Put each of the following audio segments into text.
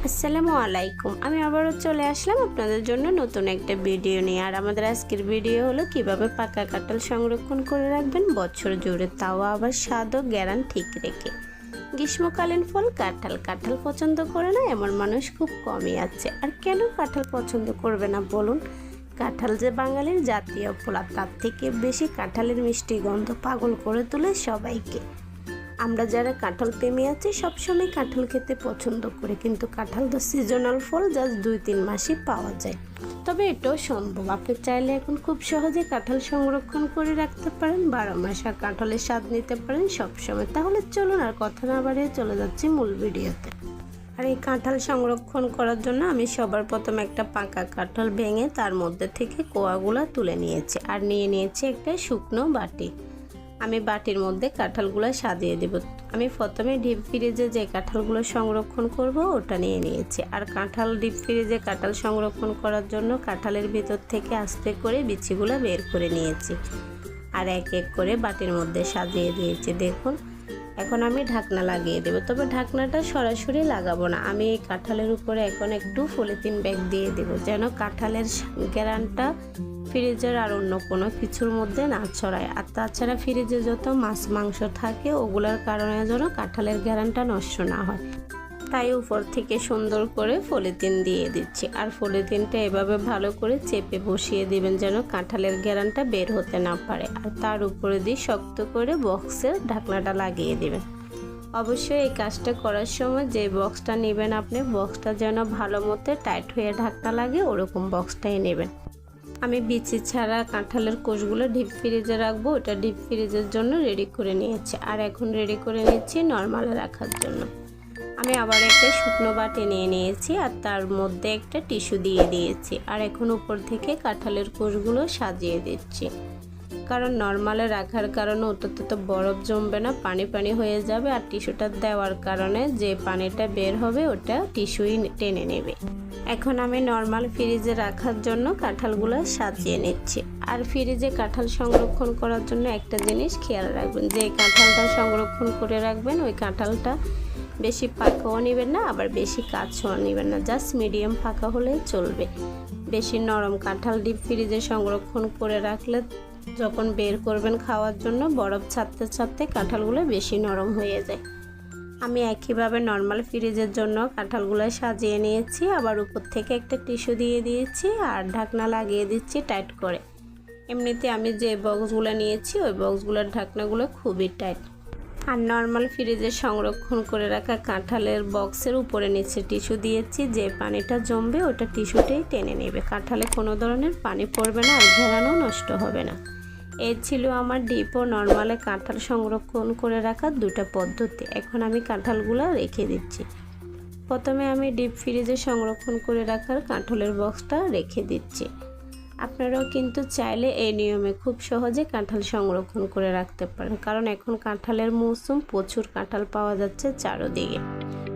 আসসালামু আলাইকুম। আমি আবারও চলে আসলাম আপনাদের জন্য নতুন একটা ভিডিও নিয়ে। আর আমাদের আজকের ভিডিও হলো কিভাবে পাকা কাঁঠাল সংরক্ষণ করে রাখবেন বছর জুড়ে, তাও আবার স্বাদ ও গ্যারান ঠিক রেখে। গ্রীষ্মকালীন ফল কাঁঠাল। কাঁঠাল পছন্দ করে না এমন মানুষ খুব কমই আছে। আর কেন কাঁঠাল পছন্দ করবে না বলুন? কাঁঠাল যে বাঙালির জাতীয় ফল, তার থেকে বেশি কাঁঠালের মিষ্টি গন্ধ পাগল করে তোলে সবাইকে। আমরা যারা কাঁঠাল প্রেমী আছি সবসময় কাঁঠাল খেতে পছন্দ করি, কিন্তু কাঁঠাল তো সিজনাল ফল, জাস্ট 2-3 মাসই পাওয়া যায়। তবে এটাও সম্ভব, আপনি চাইলে এখন খুব সহজে কাঁঠাল সংরক্ষণ করে রাখতে পারেন 12 মাস, আর কাঁঠালের স্বাদ নিতে পারেন সবসময়। তাহলে চলুন আর কথা না বাড়িয়ে চলে যাচ্ছি মূল ভিডিওতে। আর এই কাঁঠাল সংরক্ষণ করার জন্য আমি সবার প্রথমে একটা পাকা কাঁঠাল ভেঙে তার মধ্যে থেকে কোয়াগুলো তুলে নিয়েছি, আর নিয়ে নিয়েছি একটা শুকনো বাটি। আমি বাটির মধ্যে কাঁঠালগুলো সাজিয়ে দেব। আমি প্রথমে ডিপ ফ্রিজে যে কাঁঠালগুলো সংরক্ষণ করব ওটা নিয়ে নিয়েছি। আর কাঁঠাল ডিপ ফ্রিজে কাঁঠাল সংরক্ষণ করার জন্য কাঁঠালের ভিতর থেকে আস্তে করে বিচিগুলো বের করে নিয়েছি, আর এক এক করে বাটির মধ্যে সাজিয়ে দিয়েছি। দেখুন, এখন আমি ঢাকনা লাগিয়ে দেব। তবে ঢাকনাটা সরাসরি লাগাবো না, আমি এই কাঁঠালের উপরে এখন একটু পলিথিন ব্যাগ দিয়ে দেব, যেন কাঁঠালের গ্যারানটা ফ্রিজের আর অন্য কোনো কিছুর মধ্যে না ছড়ায়। আর তাছাড়া ফ্রিজে যত মাছ মাংস থাকে ওগুলোর কারণে যেন কাঁঠালের গ্যারানটা নষ্ট না হয়, তাই উপর থেকে সুন্দর করে পলিথিন দিয়ে দিচ্ছি। আর পলিথিনটা এভাবে ভালো করে চেপে বসিয়ে দিবেন যেন কাঁঠালের গ্যারানটা বের হতে না পারে। আর তার উপরে দিয়ে শক্ত করে বক্সের ঢাকনাটা লাগিয়ে দিবেন। অবশ্যই এই কাজটা করার সময় যে বক্সটা নেবেন আপনি, বক্সটা যেন ভালো মতো টাইট হয়ে ঢাকনা লাগে ওরকম বক্সটাই নেবেন। আমি বিচি ছাড়া কাঁঠালের কোষগুলো ডিপ ফ্রিজে রাখবো, ওটা ডিপ ফ্রিজের জন্য রেডি করে নিয়েছি। আর এখন রেডি করে নিচ্ছি নর্মালে রাখার জন্য। আমি আবার একটা শুকনো বাটি নিয়ে নিয়েছি, আর তার মধ্যে একটা টিস্যু দিয়ে দিয়েছি। আর এখন উপর থেকে কাঁঠালের কোষগুলো সাজিয়ে দিচ্ছি, কারণ নর্মালে রাখার কারণে ওটাতে তো বরফ জমবে না, পানি পানি হয়ে যাবে। আর টিস্যুটা দেওয়ার কারণে যে পানিটা বের হবে ওটা টিস্যুই টেনে নেবে। এখন আমি নর্মাল ফ্রিজে রাখার জন্য কাঁঠালগুলো সাজিয়ে নিচ্ছি। আর ফ্রিজে কাঁঠাল সংরক্ষণ করার জন্য একটা জিনিস খেয়াল রাখবেন, যে কাঁঠালটা সংরক্ষণ করে রাখবেন ওই কাঁঠালটা বেশি পাকাও নেবেন না, আবার বেশি কাঁচাও নেবেন না, জাস্ট মিডিয়াম পাকা হলেই চলবে। বেশি নরম কাঁঠাল ডিপ ফ্রিজে সংরক্ষণ করে রাখলে যখন বের করবেন খাওয়ার জন্য বরফ ছাড়তে ছাড়তে কাঁঠালগুলো বেশি নরম হয়ে যায়। আমি একইভাবে নর্মাল ফ্রিজের জন্য কাঁঠালগুলো সাজিয়ে নিয়েছি, আবার উপর থেকে একটা টিস্যু দিয়ে দিয়েছি আর ঢাকনা লাগিয়ে দিচ্ছি টাইট করে। এমনিতে আমি যে বক্সগুলো নিয়েছি ওই বক্সগুলোর ঢাকনাগুলো খুবই টাইট। আর নর্মাল ফ্রিজে সংরক্ষণ করে রাখা কাঁঠালের বক্সের উপরে নিচে টিস্যু দিয়েছি, যে পানিটা জমবে ওটা টিস্যুতেই টেনে নেবে, কাঁঠালে কোনো ধরনের পানি পড়বে না আর ঘেরানো নষ্ট হবে না। এই ছিল আমার ডিপ ও নর্মালে কাঁঠাল সংরক্ষণ করে রাখার দুটো পদ্ধতি। এখন আমি কাঁঠালগুলো রেখে দিচ্ছি। প্রথমে আমি ডিপ ফ্রিজে সংরক্ষণ করে রাখার কাঁঠালের বক্সটা রেখে দিচ্ছি। আপনারাও কিন্তু চাইলে এই নিয়মে খুব সহজে কাঁঠাল সংরক্ষণ করে রাখতে পারেন, কারণ এখন কাঁঠালের মৌসুম, প্রচুর কাঁঠাল পাওয়া যাচ্ছে চারদিকে।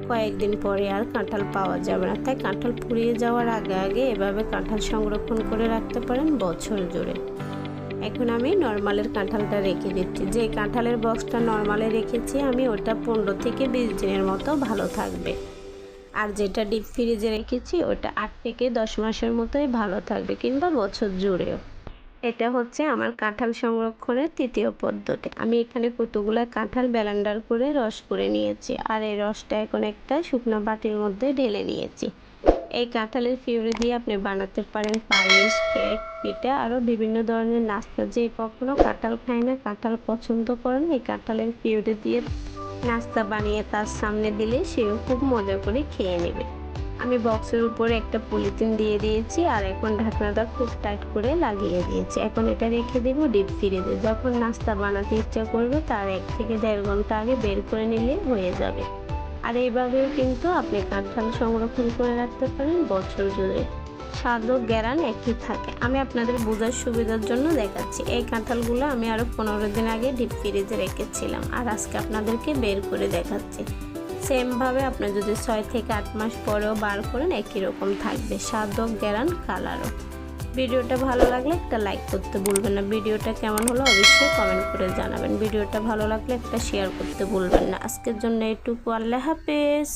কয়েকদিন পরে আর কাঁঠাল পাওয়া যাবে না, তাই কাঁঠাল ফুরিয়ে যাওয়ার আগে আগে এভাবে কাঁঠাল সংরক্ষণ করে রাখতে পারেন বছর জুড়ে। এখন আমি নর্মালের কাঁঠালটা রেখে দিচ্ছি। যে কাঁঠালের বক্সটা নর্মালে রেখেছি আমি, ওটা 15 থেকে 20 দিনের মতো ভালো থাকবে। আর যেটা ডিপ ফ্রিজে রেখেছি ওটা 8 থেকে 10 মাসের মতোই ভালো থাকবে, কিংবা বছর জুড়েও। এটা হচ্ছে আমার কাঁঠাল সংরক্ষণের তৃতীয় পদ্ধতি। আমি এখানে কতগুলো কাঁঠাল ব্লেন্ডার করে রস করে নিয়েছি, আর এই রসটা এখন একটা শুকনো বাটির মধ্যে ঢেলে নিয়েছি। এই কাঁঠালের পিউরি দিয়ে আপনি বানাতে পারেন পায়েস, কেক, পিঠা, আরও বিভিন্ন ধরনের নাস্তা। যে কখনো কাঁঠাল খায় না, কাঁঠাল পছন্দ করেন, এই কাঁঠালের পিউরি দিয়ে নাস্তা বানিয়ে তার সামনে দিলে সেও খুব মজা করে খেয়ে নেবে। আমি বক্সের উপরে একটা পলিথিন দিয়ে দিয়েছি, আর এখন ঢাকনাটা খুব টাইট করে লাগিয়ে দিয়েছি। এখন এটা রেখে দেবো ডিপ ফ্রিজে। যখন নাস্তা বানাতে ইচ্ছা করবে তার 1 থেকে 1.5 ঘন্টা আগে বের করে নিলে হয়ে যাবে। আর এইভাবেও কিন্তু আপনি কাঁঠাল সংরক্ষণ করে রাখতে পারেন বছর জুড়ে, স্বাদ ও গ্যারান একই থাকে। আমি আপনাদের বোঝার সুবিধার জন্য দেখাচ্ছি। এই কাঁঠালগুলো আমি আরও 15 দিন আগে ডিপ ফ্রিজে রেখেছিলাম, আর আজকে আপনাদেরকে বের করে দেখাচ্ছি। সেমভাবে আপনি যদি 6 থেকে 8 মাস পরেও বার করেন একই রকম থাকবে, স্বাদ ও গ্যারান কালারও। ভিডিওটা ভালো লাগলে একটা লাইক করতে ভুলবেন না। ভিডিওটা কেমন হলো অবশ্যই কমেন্ট করে জানাবেন। ভিডিওটা ভালো লাগলে একটা শেয়ার করতে ভুলবেন না। আজকের জন্য এটুকু। আল্লাহ হাফেজ।